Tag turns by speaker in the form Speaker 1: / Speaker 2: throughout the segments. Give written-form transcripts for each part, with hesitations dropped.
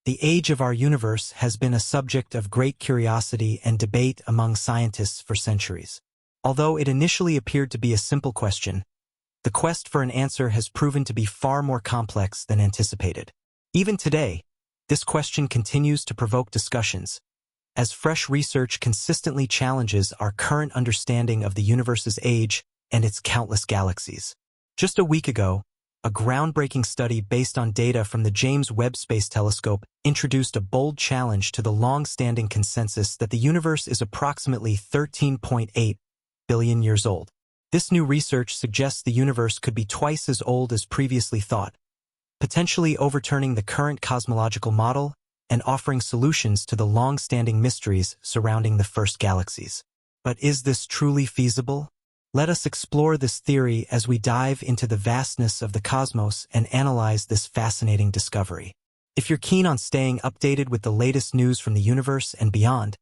Speaker 1: The age of our universe has been a subject of great curiosity and debate among scientists for centuries. Although it initially appeared to be a simple question, the quest for an answer has proven to be far more complex than anticipated. Even today, this question continues to provoke discussions, as fresh research consistently challenges our current understanding of the universe's age and its countless galaxies. Just a week ago, a groundbreaking study based on data from the James Webb Space Telescope introduced a bold challenge to the long-standing consensus that the universe is approximately 13.8 billion years old. This new research suggests the universe could be twice as old as previously thought, potentially overturning the current cosmological model and offering solutions to the long-standing mysteries surrounding the first galaxies. But is this truly feasible? Let us explore this theory as we dive into the vastness of the cosmos and analyze this fascinating discovery. If you're keen on staying updated with the latest news from the universe and beyond,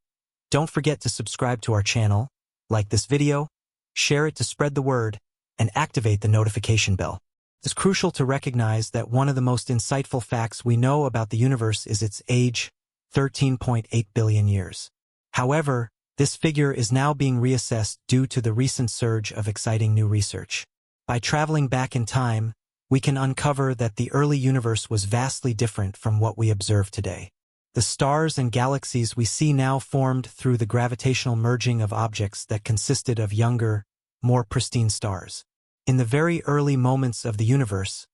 Speaker 1: don't forget to subscribe to our channel, like this video, share it to spread the word, and activate the notification bell. It's crucial to recognize that one of the most insightful facts we know about the universe is its age, 13.8 billion years. However, this figure is now being reassessed due to the recent surge of exciting new research. By traveling back in time, we can uncover that the early universe was vastly different from what we observe today. The stars and galaxies we see now formed through the gravitational merging of objects that consisted of younger, more pristine stars. In the very early moments of the universe,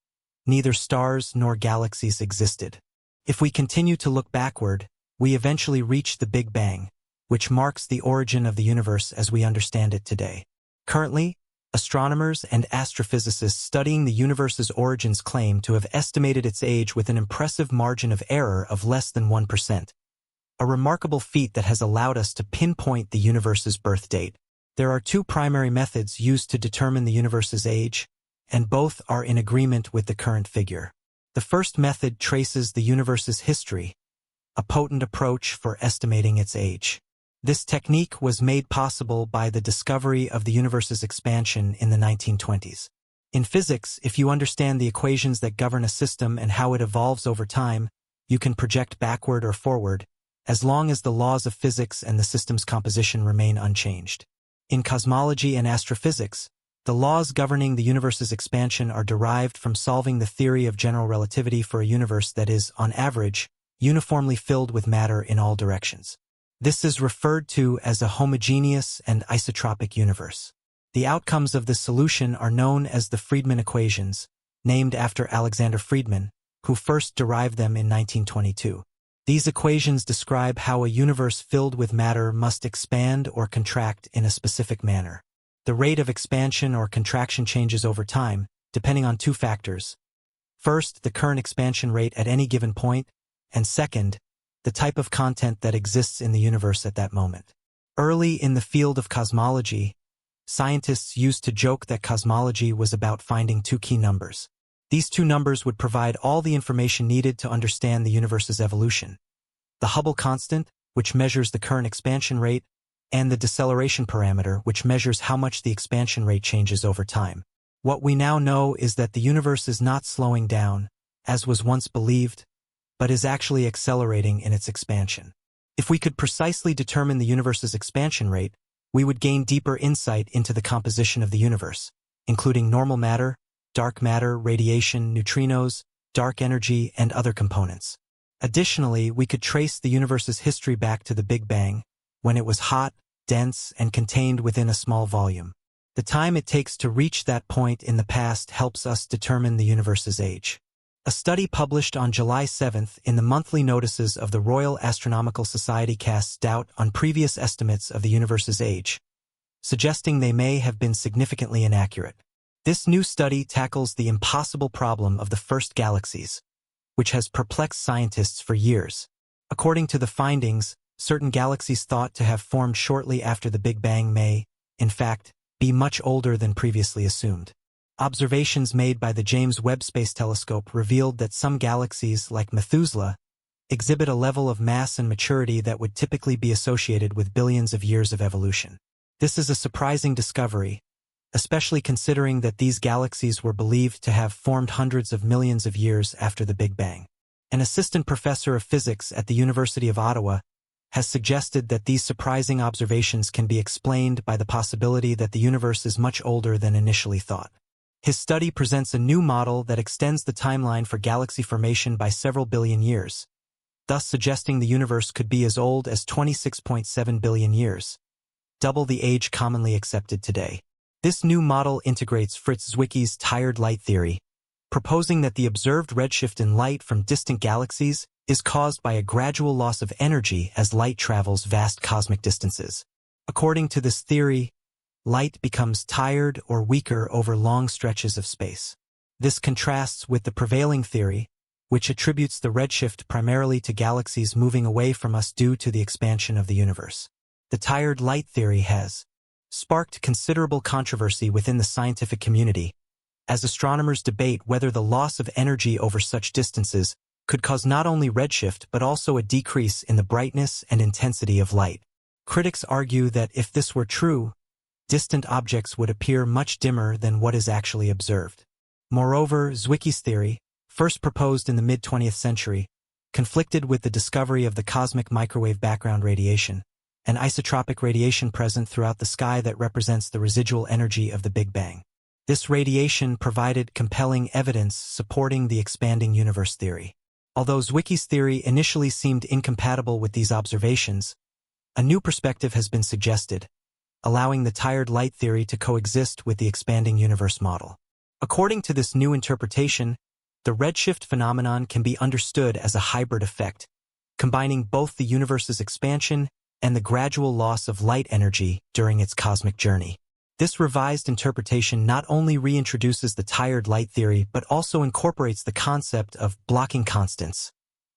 Speaker 1: neither stars nor galaxies existed. If we continue to look backward, we eventually reach the Big Bang, which marks the origin of the universe as we understand it today. Currently, astronomers and astrophysicists studying the universe's origins claim to have estimated its age with an impressive margin of error of less than 1%, a remarkable feat that has allowed us to pinpoint the universe's birth date. There are two primary methods used to determine the universe's age, and both are in agreement with the current figure. The first method traces the universe's history, a potent approach for estimating its age. This technique was made possible by the discovery of the universe's expansion in the 1920s. In physics, if you understand the equations that govern a system and how it evolves over time, you can project backward or forward, as long as the laws of physics and the system's composition remain unchanged. In cosmology and astrophysics, the laws governing the universe's expansion are derived from solving the theory of general relativity for a universe that is, on average, uniformly filled with matter in all directions. This is referred to as a homogeneous and isotropic universe. The outcomes of this solution are known as the Friedmann equations, named after Alexander Friedmann, who first derived them in 1922. These equations describe how a universe filled with matter must expand or contract in a specific manner. The rate of expansion or contraction changes over time, depending on two factors. First, the current expansion rate at any given point, and second, the type of content that exists in the universe at that moment. Early in the field of cosmology, scientists used to joke that cosmology was about finding two key numbers. These two numbers would provide all the information needed to understand the universe's evolution: the Hubble constant, which measures the current expansion rate, and the deceleration parameter, which measures how much the expansion rate changes over time. What we now know is that the universe is not slowing down, as was once believed, but is actually accelerating in its expansion. If we could precisely determine the universe's expansion rate, we would gain deeper insight into the composition of the universe, including normal matter, dark matter, radiation, neutrinos, dark energy, and other components. Additionally, we could trace the universe's history back to the Big Bang, when it was hot, dense, and contained within a small volume. The time it takes to reach that point in the past helps us determine the universe's age. A study published on July 7th in the monthly notices of the Royal Astronomical Society casts doubt on previous estimates of the universe's age, suggesting they may have been significantly inaccurate. This new study tackles the impossible problem of the first galaxies, which has perplexed scientists for years. According to the findings, certain galaxies thought to have formed shortly after the Big Bang may, in fact, be much older than previously assumed. Observations made by the James Webb Space Telescope revealed that some galaxies, like Methuselah, exhibit a level of mass and maturity that would typically be associated with billions of years of evolution. This is a surprising discovery, especially considering that these galaxies were believed to have formed hundreds of millions of years after the Big Bang. An assistant professor of physics at the University of Ottawa has suggested that these surprising observations can be explained by the possibility that the universe is much older than initially thought. His study presents a new model that extends the timeline for galaxy formation by several billion years, thus suggesting the universe could be as old as 26.7 billion years, double the age commonly accepted today. This new model integrates Fritz Zwicky's tired light theory, proposing that the observed redshift in light from distant galaxies is caused by a gradual loss of energy as light travels vast cosmic distances. According to this theory, light becomes tired or weaker over long stretches of space. This contrasts with the prevailing theory, which attributes the redshift primarily to galaxies moving away from us due to the expansion of the universe. The tired light theory has sparked considerable controversy within the scientific community, as astronomers debate whether the loss of energy over such distances could cause not only redshift but also a decrease in the brightness and intensity of light. Critics argue that if this were true, distant objects would appear much dimmer than what is actually observed. Moreover, Zwicky's theory, first proposed in the mid-20th century, conflicted with the discovery of the cosmic microwave background radiation, an isotropic radiation present throughout the sky that represents the residual energy of the Big Bang. This radiation provided compelling evidence supporting the expanding universe theory. Although Zwicky's theory initially seemed incompatible with these observations, a new perspective has been suggested, allowing the tired light theory to coexist with the expanding universe model. According to this new interpretation, the redshift phenomenon can be understood as a hybrid effect, combining both the universe's expansion and the gradual loss of light energy during its cosmic journey. This revised interpretation not only reintroduces the tired light theory but also incorporates the concept of blocking constants,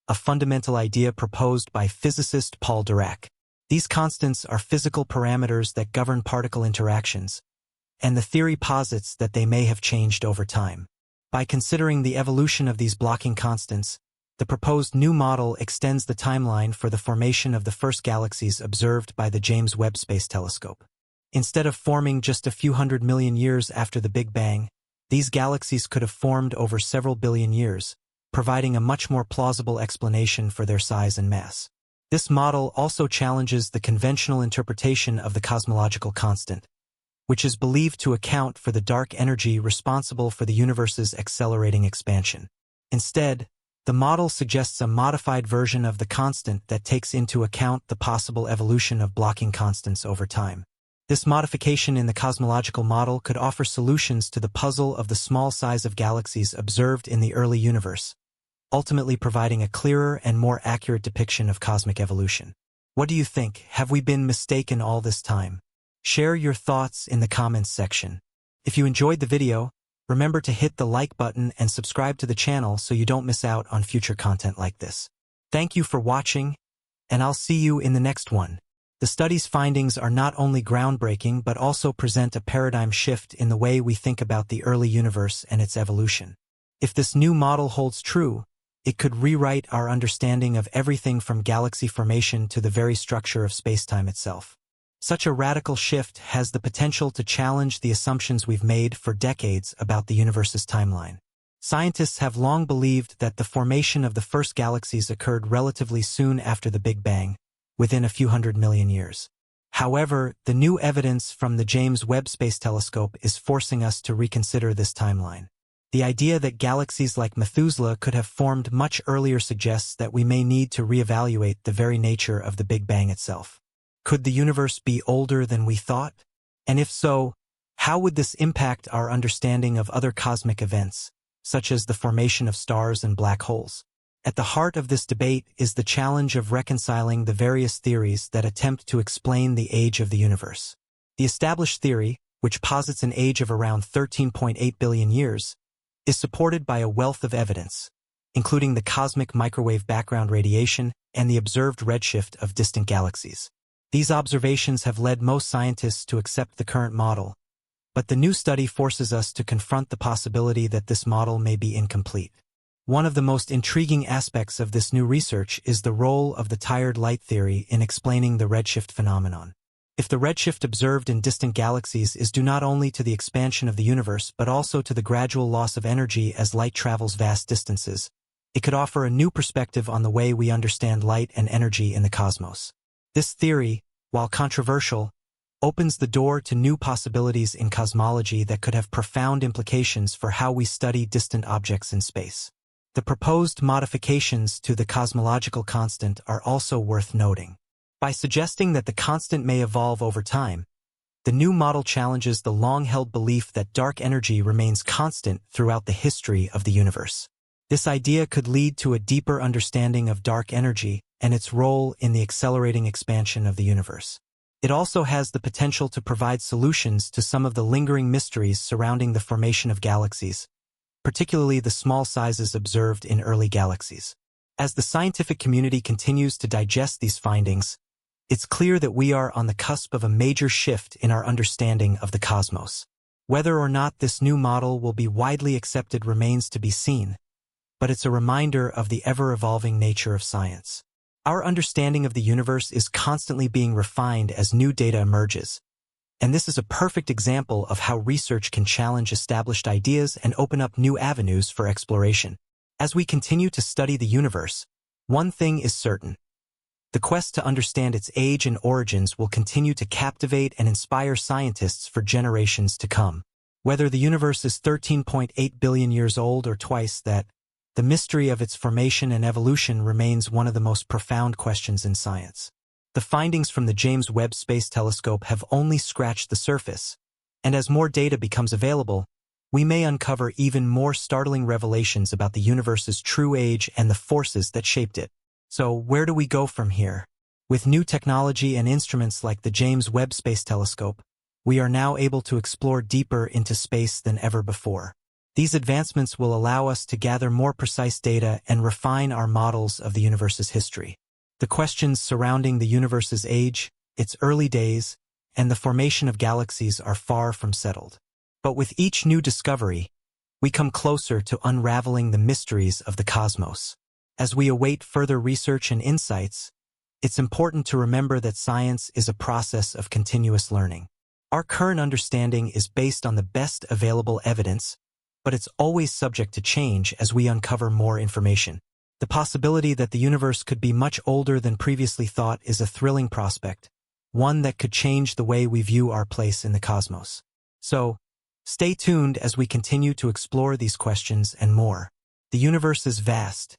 Speaker 1: a fundamental idea proposed by physicist Paul Dirac. These constants are physical parameters that govern particle interactions, and the theory posits that they may have changed over time. By considering the evolution of these blocking constants, the proposed new model extends the timeline for the formation of the first galaxies observed by the James Webb Space Telescope. Instead of forming just a few 100 million years after the Big Bang, these galaxies could have formed over several billion years, providing a much more plausible explanation for their size and mass. This model also challenges the conventional interpretation of the cosmological constant, which is believed to account for the dark energy responsible for the universe's accelerating expansion. Instead, the model suggests a modified version of the constant that takes into account the possible evolution of blocking constants over time. This modification in the cosmological model could offer solutions to the puzzle of the small size of galaxies observed in the early universe, ultimately providing a clearer and more accurate depiction of cosmic evolution. What do you think? Have we been mistaken all this time? Share your thoughts in the comments section. If you enjoyed the video, remember to hit the like button and subscribe to the channel so you don't miss out on future content like this. Thank you for watching, and I'll see you in the next one. The study's findings are not only groundbreaking but also present a paradigm shift in the way we think about the early universe and its evolution. If this new model holds true, it could rewrite our understanding of everything from galaxy formation to the very structure of spacetime itself. Such a radical shift has the potential to challenge the assumptions we've made for decades about the universe's timeline. Scientists have long believed that the formation of the first galaxies occurred relatively soon after the Big Bang, within a few 100 million years. However, the new evidence from the James Webb Space Telescope is forcing us to reconsider this timeline. The idea that galaxies like Methuselah could have formed much earlier suggests that we may need to reevaluate the very nature of the Big Bang itself. Could the universe be older than we thought? And if so, how would this impact our understanding of other cosmic events, such as the formation of stars and black holes? At the heart of this debate is the challenge of reconciling the various theories that attempt to explain the age of the universe. The established theory, which posits an age of around 13.8 billion years, is supported by a wealth of evidence, including the cosmic microwave background radiation and the observed redshift of distant galaxies. These observations have led most scientists to accept the current model, but the new study forces us to confront the possibility that this model may be incomplete. One of the most intriguing aspects of this new research is the role of the tired light theory in explaining the redshift phenomenon. If the redshift observed in distant galaxies is due not only to the expansion of the universe but also to the gradual loss of energy as light travels vast distances, It could offer a new perspective on the way we understand light and energy in the cosmos. This theory, while controversial, opens the door to new possibilities in cosmology that could have profound implications for how we study distant objects in space. The proposed modifications to the cosmological constant are also worth noting. By suggesting that the constant may evolve over time, the new model challenges the long-held belief that dark energy remains constant throughout the history of the universe. This idea could lead to a deeper understanding of dark energy and its role in the accelerating expansion of the universe. It also has the potential to provide solutions to some of the lingering mysteries surrounding the formation of galaxies, particularly the small sizes observed in early galaxies. As the scientific community continues to digest these findings, it's clear that we are on the cusp of a major shift in our understanding of the cosmos. Whether or not this new model will be widely accepted remains to be seen, but it's a reminder of the ever-evolving nature of science. Our understanding of the universe is constantly being refined as new data emerges, and this is a perfect example of how research can challenge established ideas and open up new avenues for exploration. As we continue to study the universe, one thing is certain. The quest to understand its age and origins will continue to captivate and inspire scientists for generations to come. Whether the universe is 13.8 billion years old or twice that, the mystery of its formation and evolution remains one of the most profound questions in science. The findings from the James Webb Space Telescope have only scratched the surface, and as more data becomes available, we may uncover even more startling revelations about the universe's true age and the forces that shaped it. So, where do we go from here? With new technology and instruments like the James Webb Space Telescope, we are now able to explore deeper into space than ever before. These advancements will allow us to gather more precise data and refine our models of the universe's history. The questions surrounding the universe's age, its early days, and the formation of galaxies are far from settled. But with each new discovery, we come closer to unraveling the mysteries of the cosmos. As we await further research and insights, it's important to remember that science is a process of continuous learning. Our current understanding is based on the best available evidence, but it's always subject to change as we uncover more information. The possibility that the universe could be much older than previously thought is a thrilling prospect, one that could change the way we view our place in the cosmos. So, stay tuned as we continue to explore these questions and more. The universe is vast,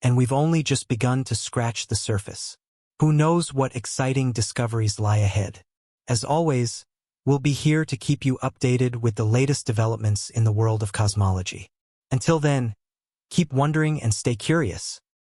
Speaker 1: and we've only just begun to scratch the surface. Who knows what exciting discoveries lie ahead? As always, we'll be here to keep you updated with the latest developments in the world of cosmology. Until then, keep wondering and stay curious.